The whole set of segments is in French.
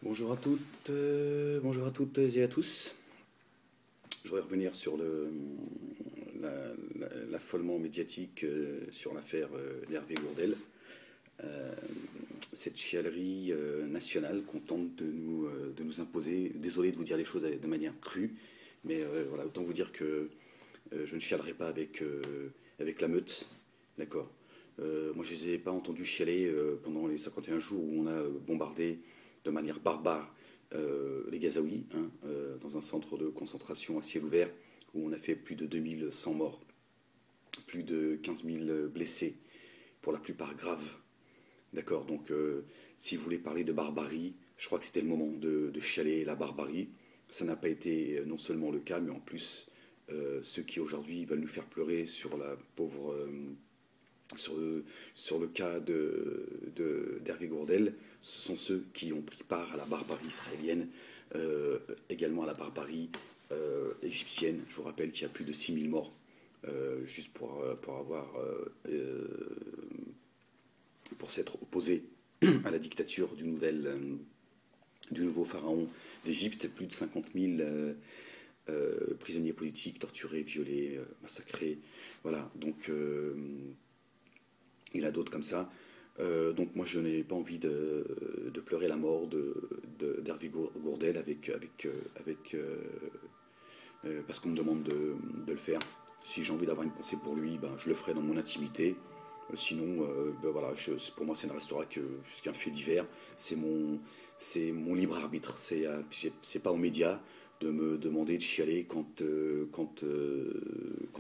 Bonjour à toutes et à tous. Je voudrais revenir sur l'affolement médiatique sur l'affaire d'Hervé Gourdel. Cette chialerie nationale qu'on tente de nous imposer. Désolé de vous dire les choses de manière crue, mais voilà, autant vous dire que je ne chialerai pas avec la meute, d'accord. Moi, je ne les ai pas entendus chialer pendant les 51 jours où on a bombardé de manière barbare les Gazaouis, hein, dans un centre de concentration à ciel ouvert, où on a fait plus de 2100 morts, plus de 15 000 blessés, pour la plupart graves. D'accord, donc si vous voulez parler de barbarie, je crois que c'était le moment de chialer la barbarie. Ça n'a pas été non seulement le cas, mais en plus, ceux qui aujourd'hui veulent nous faire pleurer sur la pauvre sur le cas d'Hervé Gourdel, ce sont ceux qui ont pris part à la barbarie israélienne, également à la barbarie égyptienne. Je vous rappelle qu'il y a plus de 6000 morts, juste pour s'être opposé à la dictature du nouveau pharaon d'Égypte. Plus de 50 000 prisonniers politiques torturés, violés, massacrés. Voilà, donc il y en a d'autres comme ça. Donc moi je n'ai pas envie de pleurer la mort d'Hervé Gourdel parce qu'on me demande de le faire. Si j'ai envie d'avoir une pensée pour lui, ben, je le ferai dans mon intimité. Sinon, ben voilà, pour moi, ça ne restera qu'un fait divers. C'est mon libre arbitre. C'est pas aux médias de me demander de chialer quand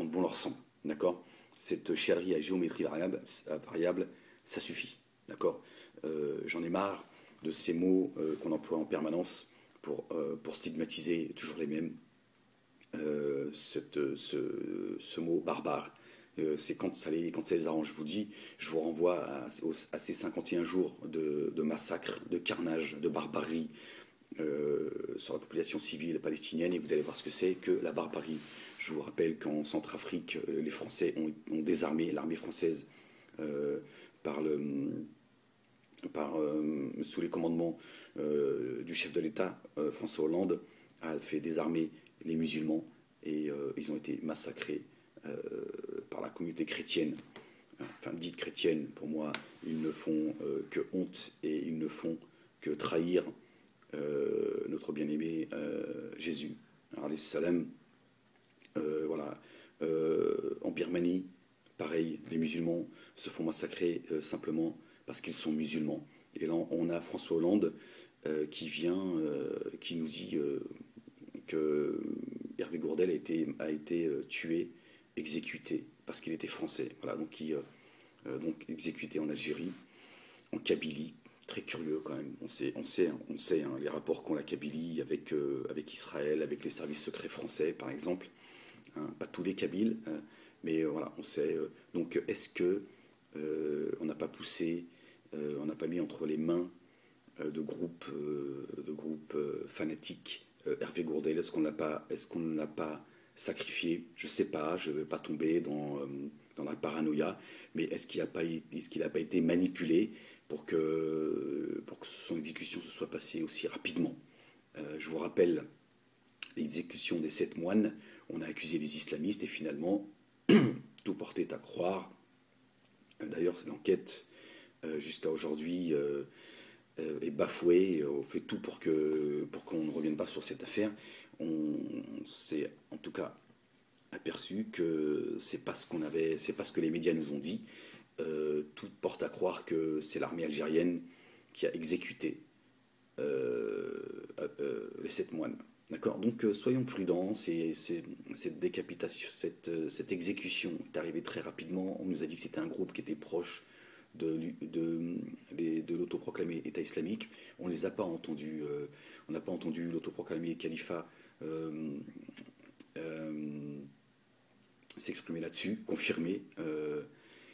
bon leur semble. D'accord. Cette chialerie à géométrie variable, ça suffit. D'accord. J'en ai marre de ces mots qu'on emploie en permanence pour stigmatiser toujours les mêmes. Ce mot barbare. C'est quand ça les arrange. Je vous dis, je vous renvoie à ces 51 jours de massacre, de carnage, de barbarie sur la population civile palestinienne, et vous allez voir ce que c'est que la barbarie. Je vous rappelle qu'en Centrafrique, les Français ont désarmé l'armée française sous les commandements du chef de l'État, François Hollande, a fait désarmer les musulmans, et ils ont été massacrés par la communauté chrétienne, enfin dite chrétienne. Pour moi, ils ne font que honte, et ils ne font que trahir notre bien-aimé Jésus, alayhi salam. Voilà. En Birmanie, pareil, les musulmans se font massacrer simplement parce qu'ils sont musulmans. Et là, on a François Hollande qui nous dit que Hervé Gourdel a été tué, exécuté, parce qu'il était français. Voilà, donc exécuté en Algérie, en Kabylie. Très curieux quand même. On sait hein, les rapports qu'ont la Kabylie avec Israël, avec les services secrets français, par exemple. Hein, pas tous les Kabyles, mais voilà, on sait. Donc, est-ce que on n'a pas poussé, on n'a pas mis entre les mains de groupes fanatiques Hervé Gourdel? Est-ce qu'on ne l'a pas sacrifié? Je ne sais pas, je ne vais pas tomber dans la paranoïa, mais est-ce qu'il n'a pas été manipulé pour que son exécution se soit passée aussi rapidement? Je vous rappelle l'exécution des 7 moines. On a accusé les islamistes, et finalement, tout portait à croire. D'ailleurs, l'enquête, jusqu'à aujourd'hui, est bafouée. On fait tout pour qu'on ne revienne pas sur cette affaire. On s'est en tout cas aperçu que c'est pas ce que les médias nous ont dit. Tout porte à croire que c'est l'armée algérienne qui a exécuté les 7 moines. D'accord. Donc soyons prudents. Cette décapitation, cette exécution est arrivée très rapidement. On nous a dit que c'était un groupe qui était proche de l'autoproclamé État islamique. On les a pas entendus. On n'a pas entendu l'autoproclamé califat s'exprimer là-dessus, confirmer.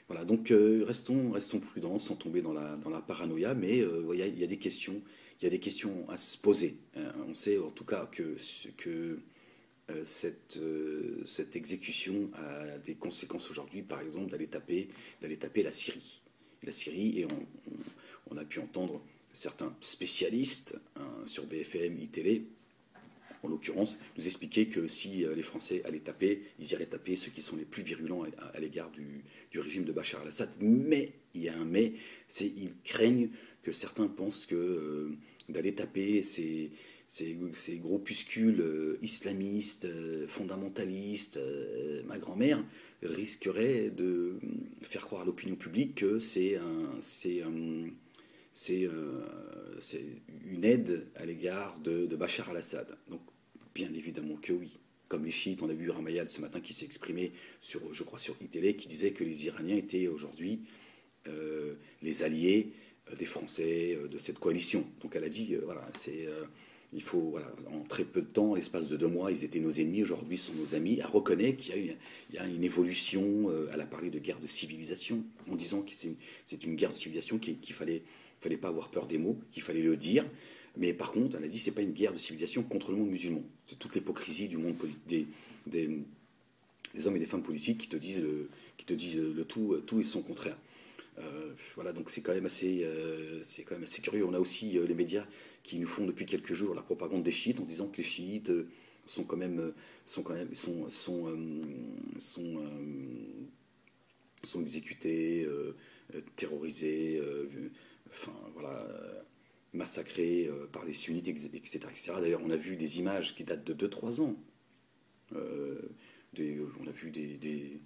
Voilà, donc restons prudents sans tomber dans la paranoïa, mais il y a des questions, à se poser. On sait en tout cas que cette exécution a des conséquences aujourd'hui, par exemple d'aller taper la Syrie. Et on a pu entendre certains spécialistes, hein, sur BFM, iTélé, en l'occurrence, nous expliquait que si les Français allaient taper, ils iraient taper ceux qui sont les plus virulents à l'égard du régime de Bachar el-Assad. Mais, il y a un mais, c'est ils craignent que certains pensent que d'aller taper ces groupuscules islamistes, fondamentalistes, ma grand-mère, risquerait de faire croire à l'opinion publique que c'est une aide à l'égard de Bachar al-Assad. Donc, bien évidemment que oui. Comme les chiites, on a vu Ramayad ce matin qui s'est exprimé, je crois sur iTélé, qui disait que les Iraniens étaient aujourd'hui les alliés des Français, de cette coalition. Donc elle a dit, voilà, il faut, voilà, en très peu de temps, l'espace de 2 mois, ils étaient nos ennemis, aujourd'hui ils sont nos amis. Elle reconnaît qu'il y a une évolution, elle a parlé de guerre de civilisation, en disant que c'est une guerre de civilisation qu'il fallait pas avoir peur des mots, qu'il fallait le dire. Mais par contre, elle a dit c'est pas une guerre de civilisation contre le monde musulman. C'est toute l'hypocrisie du monde des hommes et des femmes politiques qui te disent le tout et son contraire. Voilà, donc c'est quand même assez curieux. On a aussi les médias qui nous font depuis quelques jours la propagande des chiites en disant que les chiites sont exécutés, terrorisés, enfin voilà, massacrés par les sunnites, etc., etc. D'ailleurs, on a vu des images qui datent de 2-3 ans. Euh, on a vu des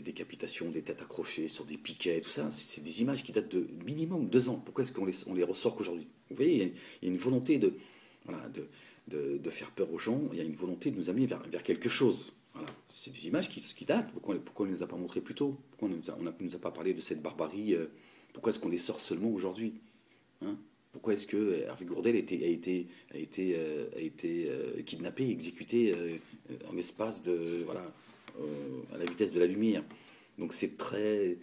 décapitations, des têtes accrochées sur des piquets, tout ça. C'est des images qui datent de minimum 2 ans. Pourquoi est-ce qu'on les ressort qu'aujourd'hui? Vous voyez, il y a une volonté voilà, de faire peur aux gens, il y a une volonté de nous amener vers quelque chose. Voilà. C'est des images qui datent. Pourquoi on ne les a pas montrées plus tôt? Pourquoi on ne nous a pas parlé de cette barbarie? Pourquoi est-ce qu'on les sort seulement aujourd'hui, hein? Pourquoi est-ce que Hervé Gourdel a été kidnappé, exécuté en l'espace de, voilà, à la vitesse de la lumière? Donc c'est très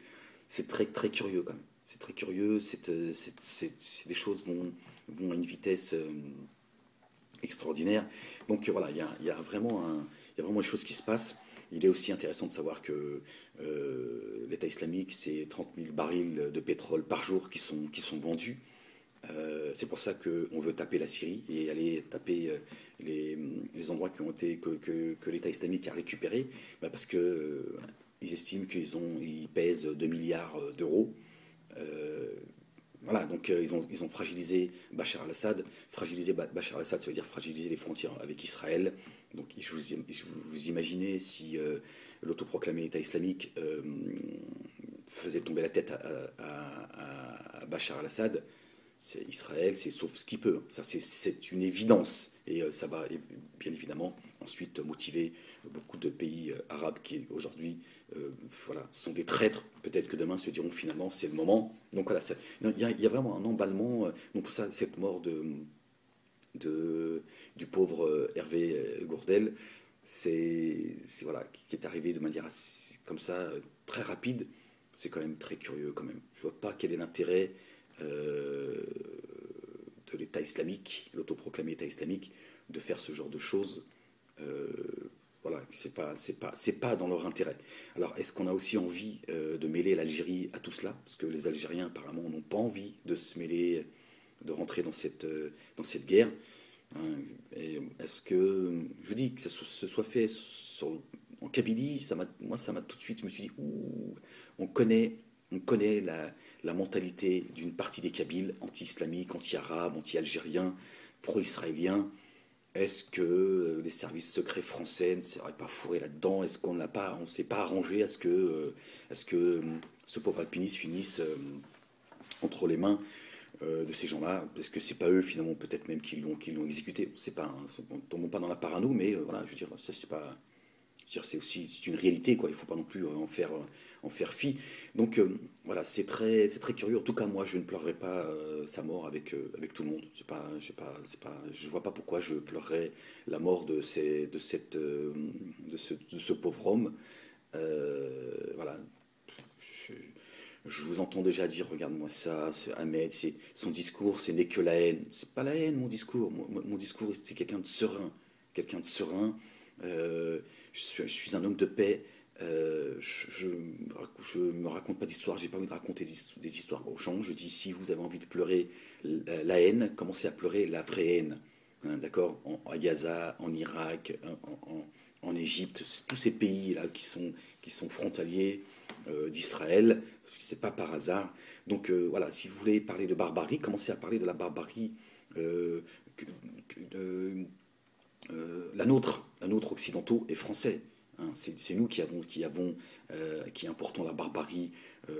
curieux quand même. C'est très curieux. Les choses vont à une vitesse extraordinaire. Donc voilà, il y a vraiment des choses qui se passent. Il est aussi intéressant de savoir que l'État islamique, c'est 30 000 barils de pétrole par jour qui sont vendus. C'est pour ça qu'on veut taper la Syrie et aller taper les endroits que l'État islamique a récupérés, parce que ils estiment ils pèsent 2 milliards d'euros. Voilà, donc ils ont fragilisé Bachar al-Assad. Fragiliser Bachar al-Assad, ça veut dire fragiliser les frontières avec Israël. Donc vous imaginez si l'autoproclamé État islamique faisait tomber la tête à Bachar al-Assad. C'est Israël, c'est sauf ce qu'il peut. Ça, c'est une évidence. Et ça va bien évidemment ensuite motiver beaucoup de pays arabes qui aujourd'hui voilà, sont des traîtres. Peut-être que demain se diront finalement c'est le moment. Donc voilà, il y a vraiment un emballement. Donc pour ça, cette mort du pauvre Hervé Gourdel, voilà, qui est arrivé de manière comme ça, très rapide. C'est quand même très curieux quand même. Je vois pas quel est l'intérêt de l'État islamique, l'autoproclamé État islamique, de faire ce genre de choses. Voilà, c'est pas dans leur intérêt. Alors, est-ce qu'on a aussi envie de mêler l'Algérie à tout cela? Parce que les Algériens, apparemment, n'ont pas envie de se mêler, de rentrer dans cette guerre. Hein, et est-ce que, je vous dis, que ce soit fait en Kabylie, moi, ça m'a tout de suite, je me suis dit, ouh, on connaît la mentalité d'une partie des Kabyles, anti-islamiques, anti-arabes, anti-algériens, pro-israéliens. Est-ce que les services secrets français ne seraient pas fourrés là-dedans? Est-ce qu'on ne s'est pas arrangé à ce que ce pauvre alpiniste finisse entre les mains de ces gens-là? Est-ce que c'est pas eux finalement peut-être même qui l'ont exécuté? On ne sait pas, hein, on ne tombe pas dans la parano, mais voilà, je veux dire, ça c'est pas, c'est une réalité, quoi. Il ne faut pas non plus en faire fi. Donc voilà, c'est très curieux. En tout cas, moi, je ne pleurerai pas sa mort avec tout le monde. Je vois pas pourquoi je pleurerais la mort de ce pauvre homme. Voilà. Je, je vous entends déjà dire, regarde-moi ça, c'est Ahmed, son discours, ce n'est que la haine. C'est pas la haine, mon discours. Mon discours, c'est quelqu'un de serein. Quelqu'un de serein. Je suis un homme de paix. Je me raconte pas d'histoire, j'ai pas envie de raconter des histoires aux gens. Je dis, si vous avez envie de pleurer la haine, commencer à pleurer la vraie haine. Hein, d'accord, à Gaza, en Irak, en Égypte, tous ces pays-là qui sont frontaliers d'Israël, c'est pas par hasard. Donc voilà, si vous voulez parler de barbarie, commencez à parler de la barbarie euh, que- la nôtre occidentaux et français. Hein. C'est nous qui importons la barbarie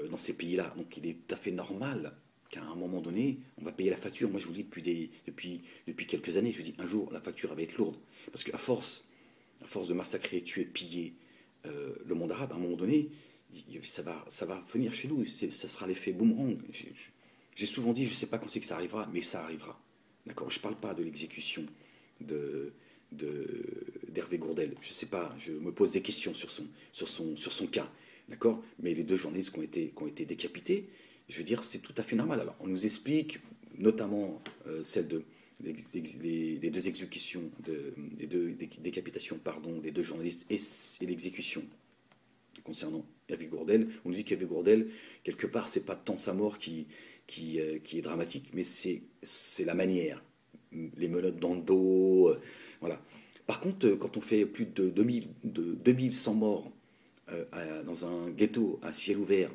dans ces pays-là. Donc il est tout à fait normal qu'à un moment donné, on va payer la facture. Moi, je vous le dis depuis quelques années, je vous dis un jour, la facture va être lourde. Parce qu'à force de massacrer, tuer, piller le monde arabe, à un moment donné, ça va venir chez nous. Ça sera l'effet boomerang. J'ai souvent dit, je ne sais pas quand c'est que ça arrivera, mais ça arrivera. D'accord. Je ne parle pas de l'exécution de, d'Hervé Gourdel. Je ne sais pas, je me pose des questions sur son cas. D'accord. Mais les deux journalistes qui ont été décapités, je veux dire, c'est tout à fait normal. Alors, on nous explique, notamment celle de les deux exécutions, les deux décapitations, pardon, des deux journalistes et l'exécution concernant Hervé Gourdel. On nous dit qu'Hervé Gourdel, quelque part, c'est pas tant sa mort qui est dramatique, mais c'est la manière, les menottes dans le dos, voilà. Par contre, quand on fait plus de 2100 morts dans un ghetto à ciel ouvert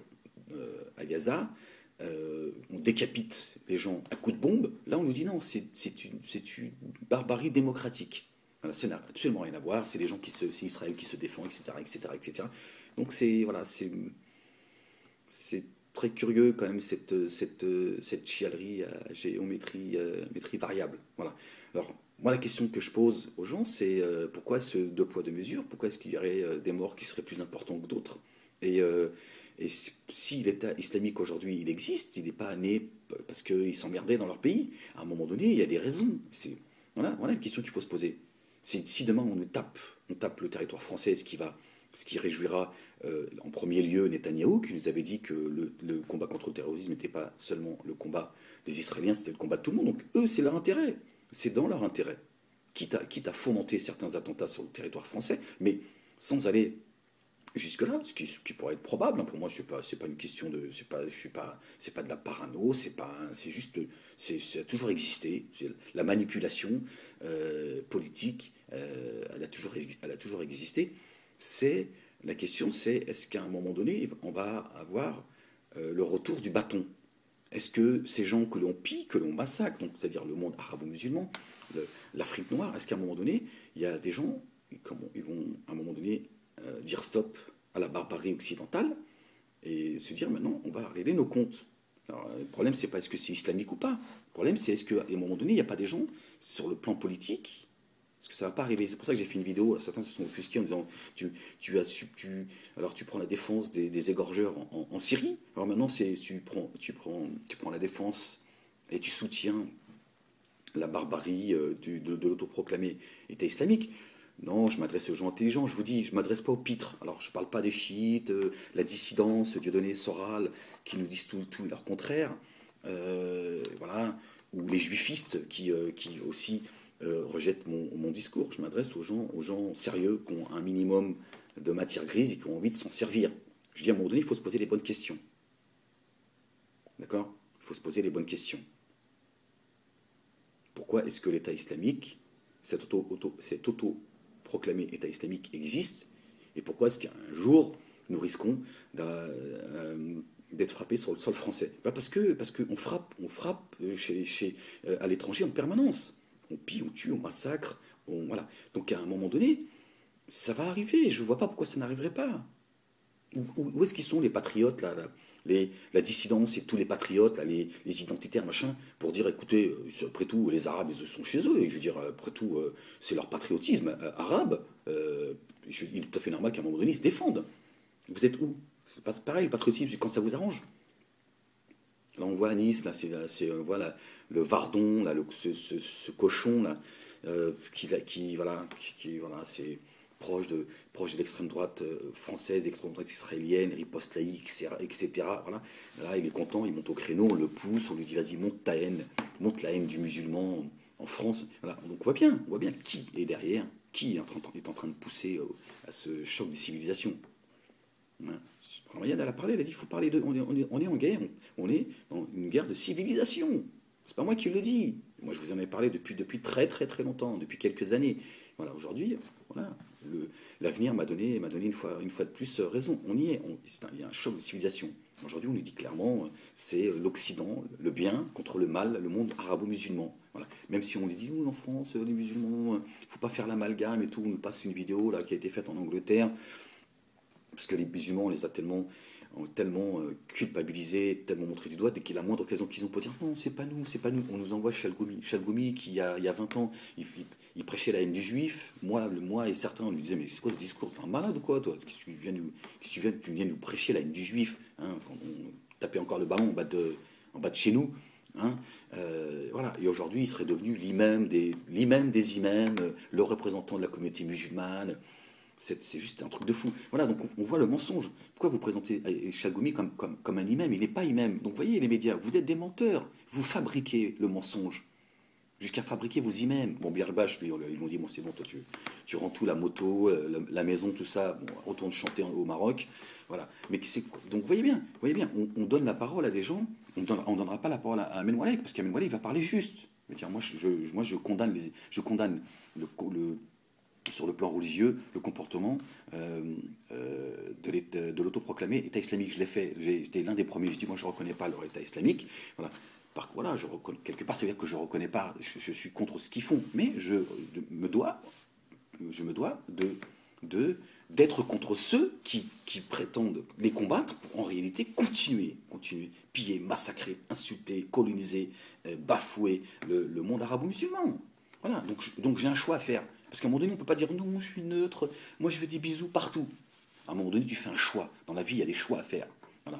à Gaza, on décapite les gens à coups de bombe, là on nous dit non, c'est une barbarie démocratique. Voilà, ça n'a absolument rien à voir, c'est c'est Israël qui se défend, etc., etc., etc. Donc c'est très curieux quand même cette chialerie à métrie variable. Voilà. Alors moi la question que je pose aux gens c'est pourquoi ce deux poids deux mesures? Pourquoi est-ce qu'il y aurait des morts qui seraient plus importants que d'autres? Et, euh, et si l'État islamique aujourd'hui il existe, il n'est pas né parce qu'ils s'emmerdaient dans leur pays. À un moment donné, il y a des raisons. Voilà la question qu'il faut se poser. Si demain on tape le territoire français, ce qui réjouira en premier lieu Netanyahou, qui nous avait dit que le combat contre le terrorisme n'était pas seulement le combat des Israéliens, c'était le combat de tout le monde. Donc eux, c'est leur intérêt. C'est dans leur intérêt. Quitte à fomenter certains attentats sur le territoire français, mais sans aller jusque-là, ce qui pourrait être probable. Hein, pour moi, c'est pas une question de, c'est pas de la parano, c'est juste, ça a toujours existé. La manipulation politique, elle a toujours existé. C'est la question, c'est est-ce qu'à un moment donné, on va avoir le retour du bâton? Est-ce que ces gens que l'on pille, que l'on massacre, donc c'est-à-dire le monde arabo-musulman, l'Afrique noire, est-ce qu'à un moment donné, il y a des gens, ils vont à un moment donné dire stop à la barbarie occidentale et se dire maintenant on va régler nos comptes. Alors, le problème c'est pas est-ce que c'est islamique ou pas. Le problème c'est est-ce qu'à un moment donné il n'y a pas des gens sur le plan politique. Parce que ça va pas arriver. C'est pour ça que j'ai fait une vidéo. Certains se sont offusqués en disant alors tu prends la défense des égorgeurs en Syrie. Alors maintenant tu prends la défense et tu soutiens la barbarie de l'autoproclamé État islamique. Non, je m'adresse aux gens intelligents, je vous dis, je ne m'adresse pas aux pitres. Alors, je ne parle pas des chiites, la dissidence, Dieudonné Soral, qui nous disent tout et leur contraire. Voilà. Ou les juifistes qui aussi rejettent mon discours. Je m'adresse aux gens sérieux, qui ont un minimum de matière grise et qui ont envie de s'en servir. Je dis à un moment donné, il faut se poser les bonnes questions. D'accord? Il faut se poser les bonnes questions. Pourquoi est-ce que l'État islamique, cet auto-proclamé État islamique existe, et pourquoi est-ce qu'un jour nous risquons d'être frappés sur le sol français? Parce qu'on frappe à l'étranger en permanence. On pille, on tue, on massacre, voilà. Donc à un moment donné, ça va arriver. Je ne vois pas pourquoi ça n'arriverait pas. Où est-ce qu'ils sont les patriotes, la dissidence et tous les patriotes, là, les identitaires, machin, pour dire écoutez, après tout, les Arabes, ils sont chez eux, et je veux dire, après tout, c'est leur patriotisme arabe. Il est tout à fait normal qu'à un moment donné, ils se défendent. Vous êtes où? C'est pas pareil, le patriotisme, c'est quand ça vous arrange. Là, on voit à Nice, là, on voit le Vardon, là, ce cochon, là, voilà, c'est proche de l'extrême droite française, l'extrême droite israélienne, riposte laïque, etc. Voilà. Là, il est content, il monte au créneau, on le pousse, on lui dit vas-y, monte la haine du musulman en France. Voilà. Donc on voit bien qui est derrière, qui est en train de pousser à ce choc des civilisations. Voilà. Ramayan, elle a parlé, elle a dit il faut parler de. On est en guerre, on est dans une guerre de civilisation. C'est pas moi qui le dis. Moi, je vous en ai parlé depuis très très très longtemps, depuis quelques années. Voilà, aujourd'hui, voilà, l'avenir m'a donné une fois de plus raison. On y est. Il y a un choc de civilisation. Aujourd'hui, on nous dit clairement, c'est l'Occident, le bien contre le mal, le monde arabo-musulman. Voilà. Même si on dit, nous en France, les musulmans, il ne faut pas faire l'amalgame et tout. On nous passe une vidéo là qui a été faite en Angleterre, parce que les musulmans, on les a tellement culpabilisés, tellement montrés du doigt, dès qu'il y a la moindre occasion qu'ils ont pour dire non, c'est pas nous, c'est pas nous. On nous envoie Chalgoumi. Chalgoumi, qui il y a 20 ans, il prêchait la haine du juif. Moi et certains, on lui disait, mais c'est quoi ce discours? T'es un malade ou quoi, toi? Qu'est-ce que tu viens nous prêcher la haine du juif, hein, quand on tapait encore le ballon en bas de chez nous, hein, voilà. Et aujourd'hui, il serait devenu l'imam des imams, le représentant de la communauté musulmane. C'est juste un truc de fou. Voilà, donc on voit le mensonge. Pourquoi vous présentez Chalgoumi comme un imam? Il n'est pas imam. Donc voyez les médias, vous êtes des menteurs. Vous fabriquez le mensonge. Jusqu'à fabriquer vos imams. Bon, Birbache, lui, ils m'ont dit, bon, c'est bon, toi, tu rends tout, la moto, la maison, tout ça, bon, retourne chanter au Maroc. Voilà. Mais donc voyez bien, on donne la parole à des gens, on ne donnera pas la parole à Amen Walek, parce qu'Amen Walek, il va parler juste. Il va dire, moi, je condamne, sur le plan religieux, le comportement de l'autoproclamé État islamique. Je l'ai fait, j'étais l'un des premiers, je dis, moi je ne reconnais pas leur État islamique. Voilà. Voilà, quelque part, ça veut dire que je ne reconnais pas, je suis contre ce qu'ils font, mais je me dois d'être contre ceux qui prétendent les combattre pour en réalité continuer, piller, massacrer, insulter, coloniser, bafouer le monde arabo-musulman. Voilà, donc j'ai un choix à faire. Parce qu'à un moment donné, on ne peut pas dire non, je suis neutre, moi je veux des bisous partout. À un moment donné, tu fais un choix. Dans la vie, il y a des choix à faire. Voilà.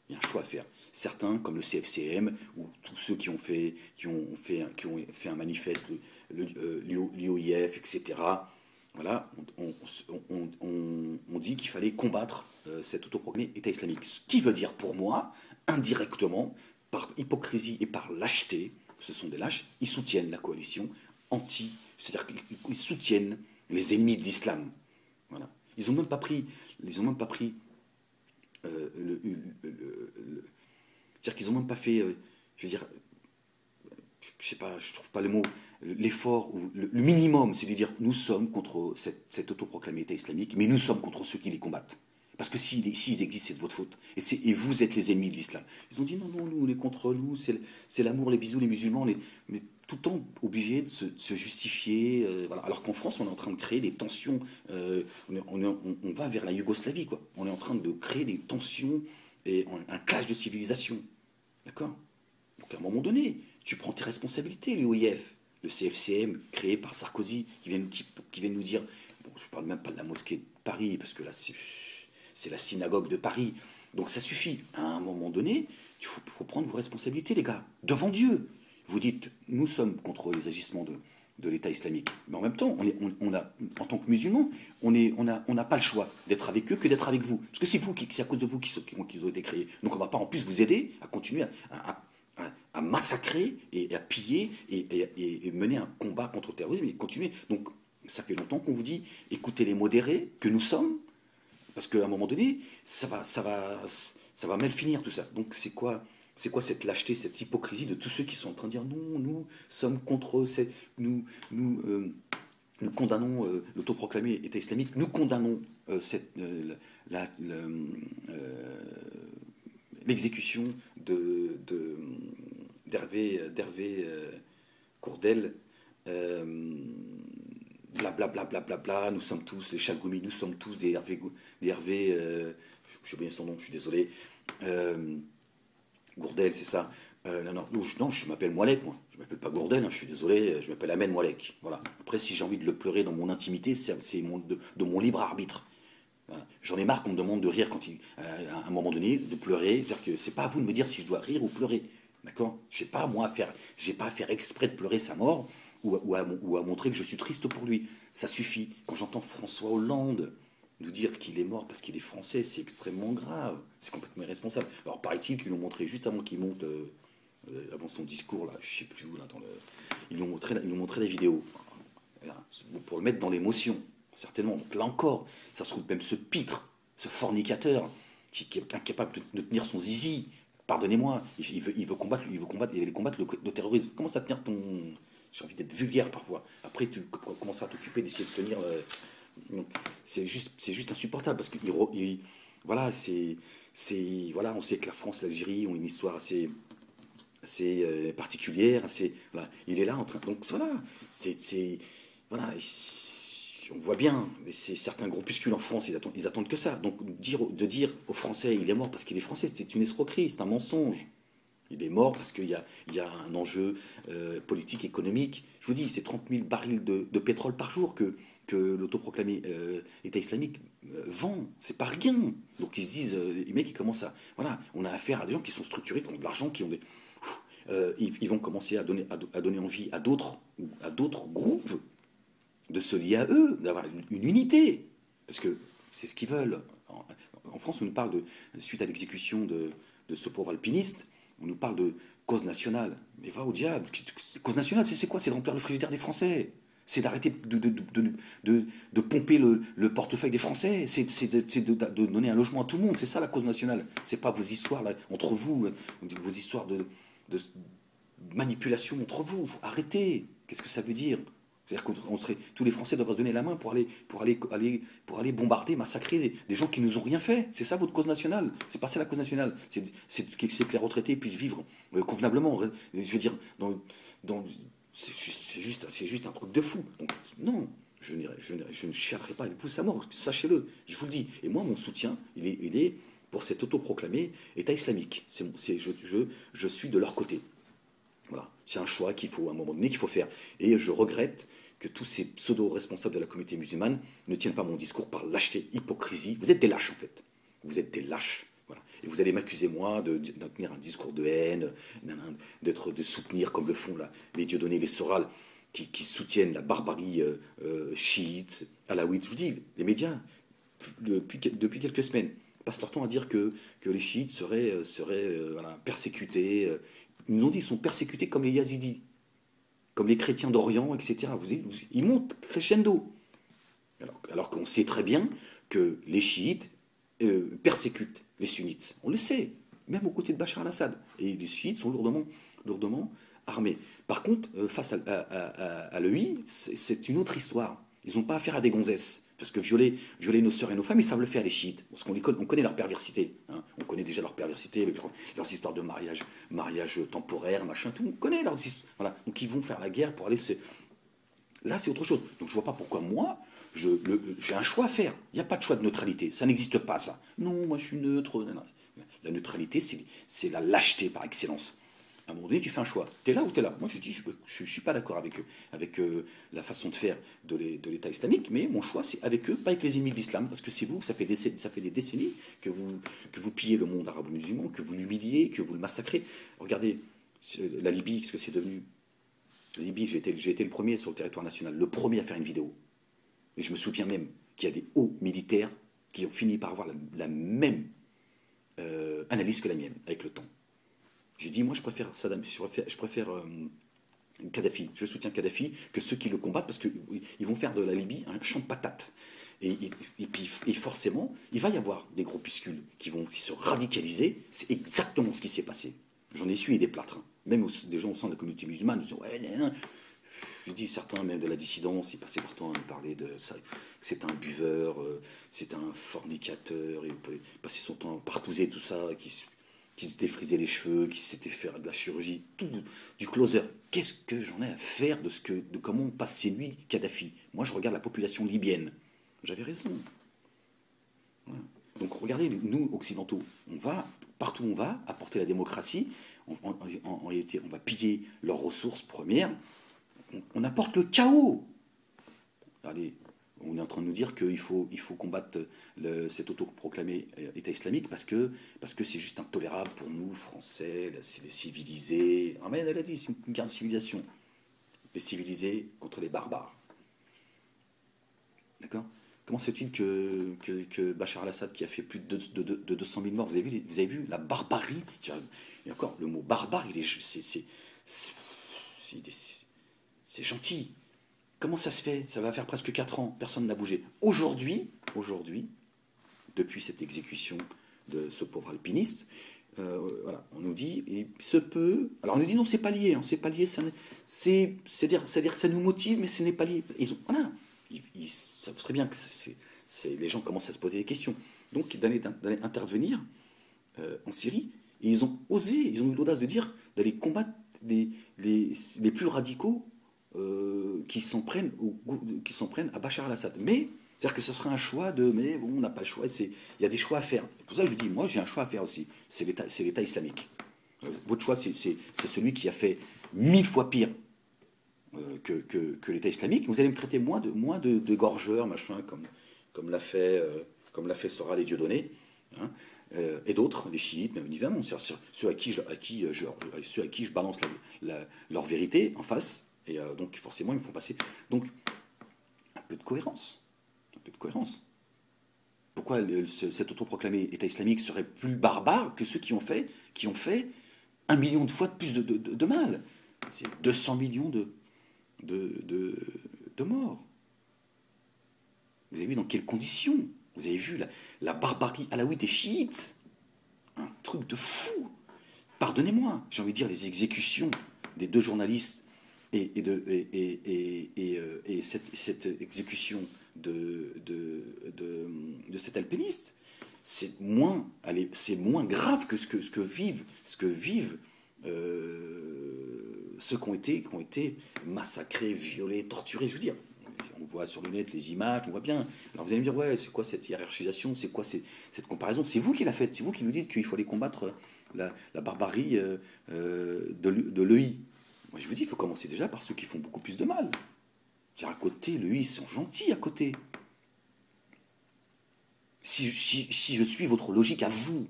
Il y a un choix à faire. Certains, comme le CFCM, ou tous ceux qui ont fait un manifeste, l'UOIF, etc., voilà, on dit qu'il fallait combattre cet autoproclamé État islamique. Ce qui veut dire pour moi, indirectement, par hypocrisie et par lâcheté, ce sont des lâches, ils soutiennent la coalition c'est-à-dire qu'ils soutiennent les ennemis de l'islam. Voilà. Ils n'ont même pas pris, c'est-à-dire qu'ils n'ont même pas fait, je veux dire, je sais pas, je trouve pas le mot, l'effort, ou le minimum, c'est de dire, nous sommes contre cet autoproclamé État islamique, mais nous sommes contre ceux qui les combattent. Parce que s'ils existent, c'est de votre faute. Et vous êtes les ennemis de l'islam. Ils ont dit non, nous, on est contre nous, c'est l'amour, les bisous, les musulmans, mais tout le temps obligés de se justifier. Voilà. Alors qu'en France, on est en train de créer des tensions. On va vers la Yougoslavie, quoi. On est en train de créer des tensions et un clash de civilisation. D'accord? Donc à un moment donné, tu prends tes responsabilités, l'UOIF, le CFCM, créé par Sarkozy, qui vient nous dire, bon, je ne parle même pas de la mosquée de Paris, parce que là, c'est la synagogue de Paris. Donc ça suffit. À un moment donné, il faut prendre vos responsabilités, les gars, devant Dieu. Vous dites, nous sommes contre les agissements de l'État islamique. Mais en même temps, en tant que musulmans, on n'a pas le choix d'être avec eux que d'être avec vous. Parce que c'est à cause de vous qu'ils ont été créés. Donc on ne va pas en plus vous aider à continuer à massacrer et à piller et mener un combat contre le terrorisme et continuer. Donc ça fait longtemps qu'on vous dit, écoutez les modérés que nous sommes, parce qu'à un moment donné, ça va mal finir tout ça. Donc c'est quoi cette lâcheté, cette hypocrisie de tous ceux qui sont en train de dire non, nous sommes contre, nous condamnons l'autoproclamé État islamique, nous condamnons l'exécution d'Hervé Courdel, blablabla, bla, bla, bla, nous sommes tous les Chalgoumi, nous sommes tous des Hervé j'ai oublié son nom, je suis désolé, Gourdel, c'est ça. Non, je m'appelle Moualek, moi. Je m'appelle pas Gourdel, hein, je suis désolé, je m'appelle Amen Moualek. Voilà. Après, si j'ai envie de le pleurer dans mon intimité, c'est de mon libre arbitre. Voilà. J'en ai marre qu'on me demande de rire à un moment donné, de pleurer. C'est-à-dire que c'est pas à vous de me dire si je dois rire ou pleurer. D'accord? J'ai pas à faire exprès de pleurer sa mort ou à montrer que je suis triste pour lui. Ça suffit. Quand j'entends François Hollande nous dire qu'il est mort parce qu'il est français, c'est extrêmement grave. C'est complètement irresponsable. Alors, paraît-il qu'ils l'ont montré juste avant qu'il monte, avant son discours, là, je sais plus où, là, ils lui ont montré la vidéo. Voilà, pour le mettre dans l'émotion, certainement. Donc là encore, ça se trouve même ce pitre, ce fornicateur, qui est incapable de tenir son zizi, pardonnez-moi, il veut combattre, il allait combattre le terrorisme. Commence à tenir ton... J'ai envie d'être vulgaire parfois. Après, tu commenceras à t'occuper d'essayer de tenir... c'est juste insupportable, parce que voilà, voilà, on sait que la France et l'Algérie ont une histoire assez particulière, voilà, il est là en train... Donc voilà, voilà, on voit bien, certains groupuscules en France, ils attendent que ça. Donc de dire aux Français, il est mort parce qu'il est français, c'est une escroquerie, c'est un mensonge. Il est mort parce qu'il y a un enjeu politique, économique. Je vous dis, c'est 30 000 barils de pétrole par jour que l'autoproclamé État islamique vend. C'est pas rien. Donc ils se disent, les mecs, ils commencent à... Voilà, on a affaire à des gens qui sont structurés, qui ont de l'argent, qui ont des... ils vont commencer à donner envie à d'autres groupes de se lier à eux, d'avoir une unité. Parce que c'est ce qu'ils veulent. En France, on nous parle suite à l'exécution de ce pauvre alpiniste, on nous parle de cause nationale. Mais va au diable. Cause nationale, c'est quoi? C'est de remplir le frigidaire des Français. C'est d'arrêter de pomper le portefeuille des Français. C'est de donner un logement à tout le monde. C'est ça la cause nationale. C'est pas vos histoires là, entre vous, vos histoires de manipulation entre vous. Arrêtez. Qu'est-ce que ça veut dire? C'est-à-dire qu'on serait, tous les Français devraient donner la main pour aller bombarder, massacrer des gens qui nous ont rien fait. C'est ça votre cause nationale. C'est pas ça la cause nationale. C'est que les retraités puissent vivre convenablement. Je veux dire, c'est juste un truc de fou. Donc non, je ne chercherai pas à vous sa mort. Sachez-le, je vous le dis. Et moi, mon soutien, il est pour cet autoproclamé État islamique. Je suis de leur côté. Voilà. C'est un choix qu'il faut, à un moment donné, qu'il faut faire. Et je regrette que tous ces pseudo-responsables de la communauté musulmane ne tiennent pas mon discours par lâcheté, hypocrisie. Vous êtes des lâches, en fait. Vous êtes des lâches. Voilà. Et vous allez m'accuser, moi, de tenir un discours de haine, de soutenir, comme le font là, les Dieudonné, les Soral, qui soutiennent la barbarie chiite, alaouite. Je vous dis, les médias, depuis quelques semaines, passent leur temps à dire que les chiites seraient voilà, persécutés. Ils nous ont dit qu'ils sont persécutés comme les Yazidis, comme les chrétiens d'Orient, etc. Ils montent crescendo. Alors qu'on sait très bien que les chiites persécutent les sunnites. On le sait, même aux côtés de Bachar al-Assad. Et les chiites sont lourdement armés. Par contre, face à l'EI, c'est une autre histoire. Ils n'ont pas affaire à des gonzesses. Parce que violer nos sœurs et nos femmes, ils savent le faire, les chiites. Parce on connaît leur perversité. Hein. On connaît déjà leur perversité avec leurs histoires de mariage temporaire, machin, tout. On connaît leurs histoires. Voilà. Donc ils vont faire la guerre pour aller se... Là, c'est autre chose. Donc je vois pas pourquoi moi, j'ai un choix à faire. Il n'y a pas de choix de neutralité. Ça n'existe pas, ça. Non, moi je suis neutre. Non. La neutralité, c'est la lâcheté par excellence. À un moment donné, tu fais un choix. T'es là ou t'es là? Moi, je dis, je ne suis pas d'accord avec la façon de faire de l'État islamique, mais mon choix, c'est avec eux, pas avec les ennemis de l'islam, parce que c'est vous, ça fait des décennies que vous pillez le monde arabo-musulman, que vous l'humiliez, que vous le massacrez. Regardez, la Libye, ce que c'est devenu. La Libye, j'ai été le premier sur le territoire national, le premier à faire une vidéo. Et je me souviens même qu'il y a des hauts militaires qui ont fini par avoir la même analyse que la mienne, avec le temps. J'ai dit, moi, je préfère Saddam, je préfère Kadhafi. Je soutiens Kadhafi que ceux qui le combattent parce qu'ils vont faire de la Libye un champ de patates. Et forcément, il va y avoir des groupuscules qui vont se radicaliser. C'est exactement ce qui s'est passé. J'en ai essuyé des plâtres. Hein. Même des gens au sein de la communauté musulmane disent, ouais, non. Je dis, certains, même de la dissidence, ils passaient leur temps à me parler de ça, que c'est un buveur, c'est un fornicateur, il passait son temps à partouzer tout ça, qui se défrisait les cheveux, qui s'était fait de la chirurgie, tout, du closer. Qu'est-ce que j'en ai à faire de comment passe chez lui Kadhafi? Moi, je regarde la population libyenne. J'avais raison. Voilà. Donc, regardez, nous, occidentaux, on va, partout où on va, apporter la démocratie. En réalité, on va piller leurs ressources premières. On apporte le chaos. Regardez, on est en train de nous dire qu'il faut combattre cet autoproclamé État islamique parce que c'est juste intolérable pour nous, Français, les civilisés. Ah, mais elle a dit, c'est une guerre de civilisation. Les civilisés contre les barbares. D'accord? Comment se fait-il que Bachar al-Assad, qui a fait plus de 200 000 morts, vous avez vu la barbarie? Et encore, le mot barbare, c'est gentil. Comment ça se fait? Ça va faire presque 4 ans, personne n'a bougé. Aujourd'hui, depuis cette exécution de ce pauvre alpiniste, Voilà, on nous dit, il se peut. Alors on nous dit non, c'est pas lié, hein, c'est pas lié, c'est-à-dire que ça nous motive, mais ce n'est pas lié. Voilà, ça serait bien que les gens commencent à se poser des questions. Donc d'aller intervenir en Syrie, et ils ont osé, ils ont eu l'audace de dire d'aller combattre les plus radicaux qui s'en prennent à Bachar al-Assad. Mais c'est-à-dire que ce serait un choix mais bon, on n'a pas le choix. Il y a des choix à faire. C'est pour ça que je dis, moi, j'ai un choix à faire aussi. C'est l'État islamique. Votre choix, c'est celui qui a fait 1000 fois pire que l'État islamique. Vous allez me traiter moins de gorgeur, machin, comme l'a fait Soral et Dieudonné, hein, et d'autres, les chiites, même évidemment, ceux à qui je balance leur vérité en face. Et donc forcément, ils me font passer. Donc, un peu de cohérence. Un peu de cohérence. Pourquoi cet autoproclamé État islamique serait plus barbare que ceux qui ont fait 1 million de fois de plus de mal? C'est 200 millions de morts. Vous avez vu dans quelles conditions? Vous avez vu la barbarie alaouite et chiite? Un truc de fou. Pardonnez-moi, j'ai envie de dire les exécutions des 2 journalistes et cette exécution de cet alpiniste, c'est moins grave que ce que vivent ceux qui ont été massacrés, violés, torturés. Je veux dire, on voit sur le net les images, on voit bien. Alors vous allez me dire, ouais, c'est quoi cette hiérarchisation, c'est quoi cette comparaison? C'est vous qui la faites, c'est vous qui nous dites qu'il faut aller combattre la barbarie de l'EI. Moi je vous dis, il faut commencer déjà par ceux qui font beaucoup plus de mal. C'est-à-dire à côté, l'EI, ils sont gentils à côté. Si je suis votre logique à vous,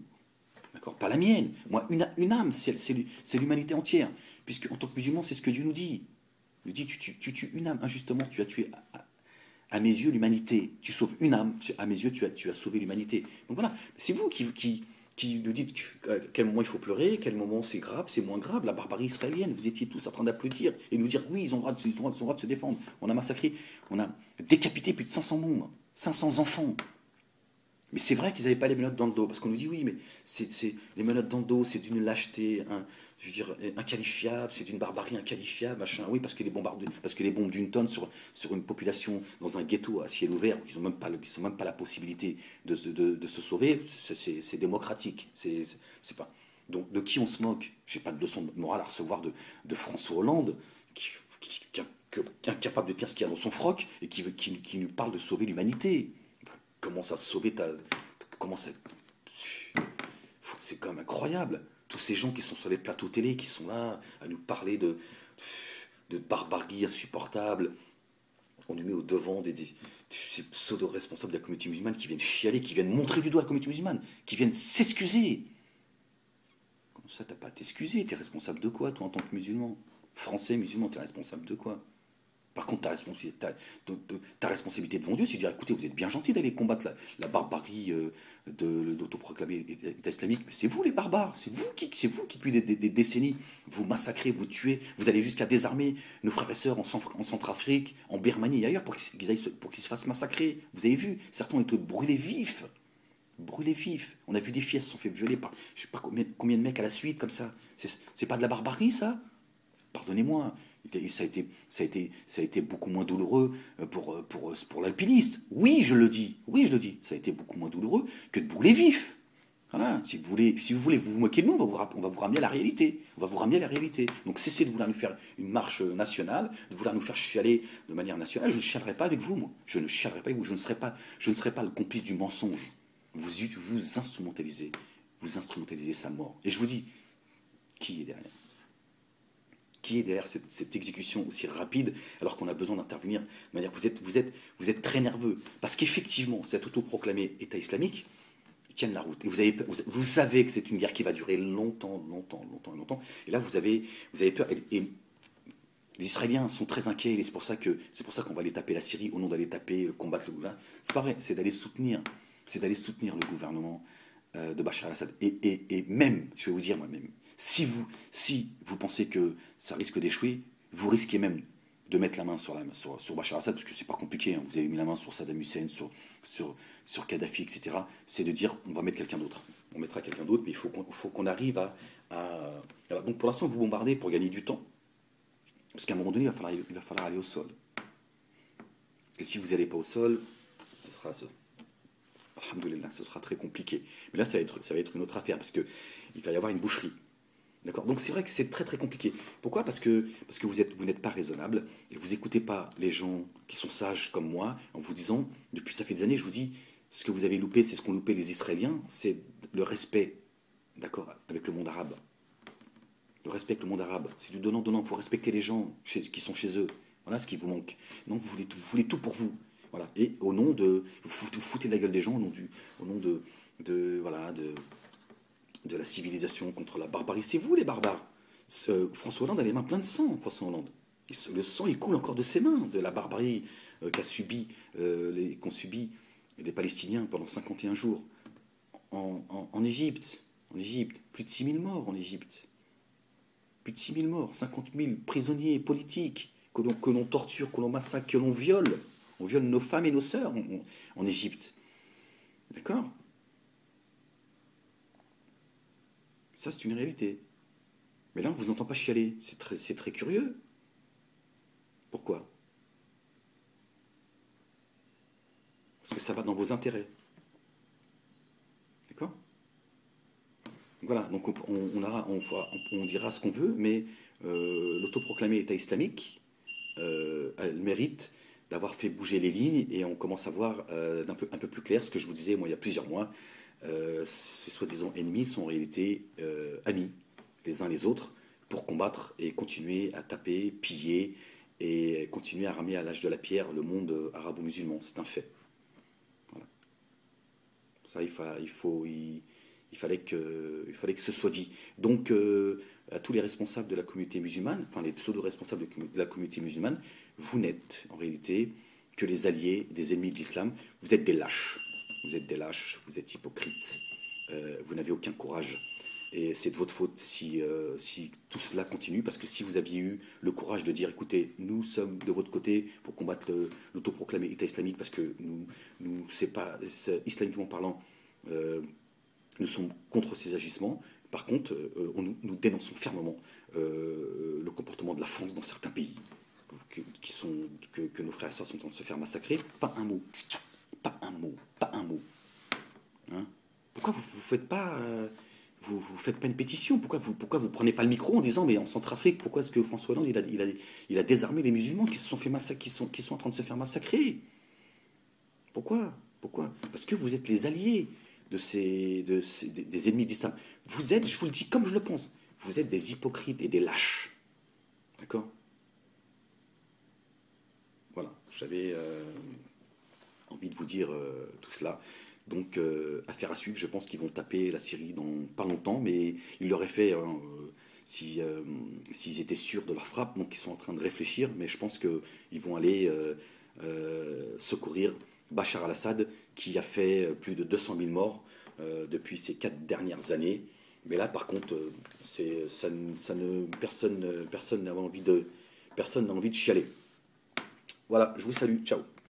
d'accord, pas la mienne, moi une âme, c'est l'humanité entière, puisque en tant que musulman, c'est ce que Dieu nous dit. Il nous dit, tu tues une âme injustement, tu as tué à mes yeux l'humanité. Tu sauves une âme, à mes yeux tu as sauvé l'humanité. Donc voilà, c'est vous qui nous dites à quel moment il faut pleurer, quel moment c'est grave, c'est moins grave. La barbarie israélienne, vous étiez tous en train d'applaudir et nous dire oui, ils ont le droit de se défendre. On a massacré, on a décapité plus de 500 membres, 500 enfants. Mais c'est vrai qu'ils n'avaient pas les menottes dans le dos, parce qu'on nous dit oui, mais les menottes dans le dos, c'est d'une lâcheté, je veux dire, inqualifiable, c'est d'une barbarie inqualifiable, machin. Oui, parce que les bombes d'une tonne sur une population dans un ghetto à ciel ouvert, ils n'ont même pas la possibilité de se sauver, c'est démocratique. C'est pas. Donc de qui on se moque? J'ai pas de leçon de morale à recevoir de François Hollande, qui est incapable de dire ce qu'il y a dans son froc et qui nous parle de sauver l'humanité. Comment ça sauver c'est quand même incroyable. Tous ces gens qui sont sur les plateaux télé, qui sont là à nous parler de barbarie insupportable. On nous met au devant ces pseudo-responsables de la communauté musulmane qui viennent chialer, qui viennent montrer du doigt la communauté musulmane, qui viennent s'excuser. Comment ça, t'as pas à t'excuser? T'es responsable de quoi, toi, en tant que musulman? Français, musulman, t'es responsable de quoi? Par contre, ta responsabilité devant Dieu, c'est de dire, écoutez, vous êtes bien gentil d'aller combattre la barbarie d'autoproclamer État islamique, mais c'est vous les barbares, c'est vous qui depuis des décennies, vous massacrez, vous tuez, vous allez jusqu'à désarmer nos frères et sœurs en Centrafrique, en Birmanie et ailleurs pour qu'ils se fassent massacrer. Vous avez vu, certains ont été brûlés vifs. Brûlés vifs. On a vu des filles, elles se sont fait violer par je sais pas combien de mecs à la suite, comme ça. C'est pas de la barbarie, ça? Pardonnez-moi, ça a été beaucoup moins douloureux pour l'alpiniste. Oui, je le dis, ça a été beaucoup moins douloureux que de brûler vif. Voilà, si vous voulez vous moquer de nous, on va vous ramener à la réalité. Donc cessez de vouloir nous faire une marche nationale, de vouloir nous faire chialer de manière nationale. Je ne chialerai pas avec vous, moi. Je ne chialerai pas avec vous, je ne serai pas le complice du mensonge. Vous instrumentalisez sa mort. Et je vous dis, qui est derrière? Qui est derrière cette exécution aussi rapide alors qu'on a besoin d'intervenir de manière vous êtes très nerveux parce qu'effectivement cet autoproclamé État islamique ils tiennent la route et vous savez que c'est une guerre qui va durer longtemps et là vous avez peur et les Israéliens sont très inquiets et c'est pour ça qu'on va aller taper la Syrie au nom d'aller combattre le gouvernement. C'est pas vrai, c'est d'aller soutenir le gouvernement de Bachar al-Assad et même je vais vous dire moi-même si vous pensez que ça risque d'échouer, vous risquez même de mettre la main sur Bachar al-Assad, parce que c'est pas compliqué, hein, vous avez mis la main sur Saddam Hussein, sur Kadhafi, etc. C'est de dire on va mettre quelqu'un d'autre. on mettra quelqu'un d'autre, mais il faut qu'on arrive voilà. Donc pour l'instant, vous bombardez pour gagner du temps. Parce qu'à un moment donné, il va falloir aller au sol. Parce que si vous n'allez pas au sol, ce sera alhamdoulilah, ce sera très compliqué. Mais là, ça va être une autre affaire, parce qu'il va y avoir une boucherie. D'accord. Donc c'est vrai que c'est très très compliqué. Pourquoi? Parce que vous n'êtes pas raisonnable, et vous n'écoutez pas les gens qui sont sages comme moi, en vous disant, depuis ça fait des années, je vous dis, ce que vous avez loupé, c'est ce qu'ont loupé les Israéliens, c'est le respect, d'accord, avec le monde arabe. Le respect avec le monde arabe, c'est du donnant-donnant. Il faut respecter les gens qui sont chez eux. Voilà ce qui vous manque. Non, vous voulez tout pour vous. Voilà. Et au nom de... Vous foutez de la gueule des gens au nom voilà, de la civilisation contre la barbarie. C'est vous les barbares. François Hollande a les mains pleines de sang, François Hollande. Le sang, il coule encore de ses mains, de la barbarie qu'ont subi les Palestiniens pendant 51 jours en Égypte. En Égypte, plus de 6000 morts en Égypte. Plus de 6000 morts, 50 000 prisonniers politiques que l'on torture, que l'on massacre, que l'on viole. On viole nos femmes et nos sœurs en Égypte. D'accord? Ça, c'est une réalité. Mais là, on ne vous entend pas chialer. C'est très curieux. Pourquoi? Parce que ça va dans vos intérêts. D'accord? Voilà, donc on dira ce qu'on veut, mais l'autoproclamé État islamique, elle mérite d'avoir fait bouger les lignes, et on commence à voir un peu plus clair ce que je vous disais moi il y a plusieurs mois. Ces soi-disant ennemis sont en réalité amis, les uns les autres, pour combattre et continuer à taper, piller et continuer à ramener à l'âge de la pierre le monde arabo-musulman. C'est un fait. Voilà. Ça, il fallait que ce soit dit. Donc, à tous les responsables de la communauté musulmane, enfin les pseudo-responsables de la communauté musulmane, vous n'êtes en réalité que les alliés des ennemis de l'islam. Vous êtes des lâches. Vous êtes des lâches, vous êtes hypocrites. Vous n'avez aucun courage. Et c'est de votre faute si tout cela continue, parce que si vous aviez eu le courage de dire, écoutez, nous sommes de votre côté pour combattre l'autoproclamé État islamique, parce que c'est pas, islamiquement parlant, nous sommes contre ces agissements. Par contre, nous dénonçons fermement le comportement de la France dans certains pays que nos frères et sœurs sont en train de se faire massacrer. Pas un mot. Pas un mot. Pas un mot. Hein? Pourquoi vous faites pas... vous faites pas une pétition? Pourquoi vous prenez pas le micro en disant, mais en Centrafrique, pourquoi est-ce que François Hollande il a désarmé les musulmans qui se sont fait qui sont en train de se faire massacrer? Pourquoi? Parce que vous êtes les alliés des ennemis d'islam. Vous êtes, je vous le dis comme je le pense, vous êtes des hypocrites et des lâches. D'accord? Voilà, j'avais envie de vous dire tout cela. Donc, affaire à suivre. Je pense qu'ils vont taper la Syrie dans pas longtemps, mais ils l'auraient fait s'ils étaient sûrs de leur frappe. Donc, ils sont en train de réfléchir, mais je pense qu'ils vont aller secourir Bachar al-Assad, qui a fait plus de 200 000 morts depuis ces 4 dernières années. Mais là, par contre, personne n'a envie de chialer. Voilà, je vous salue. Ciao.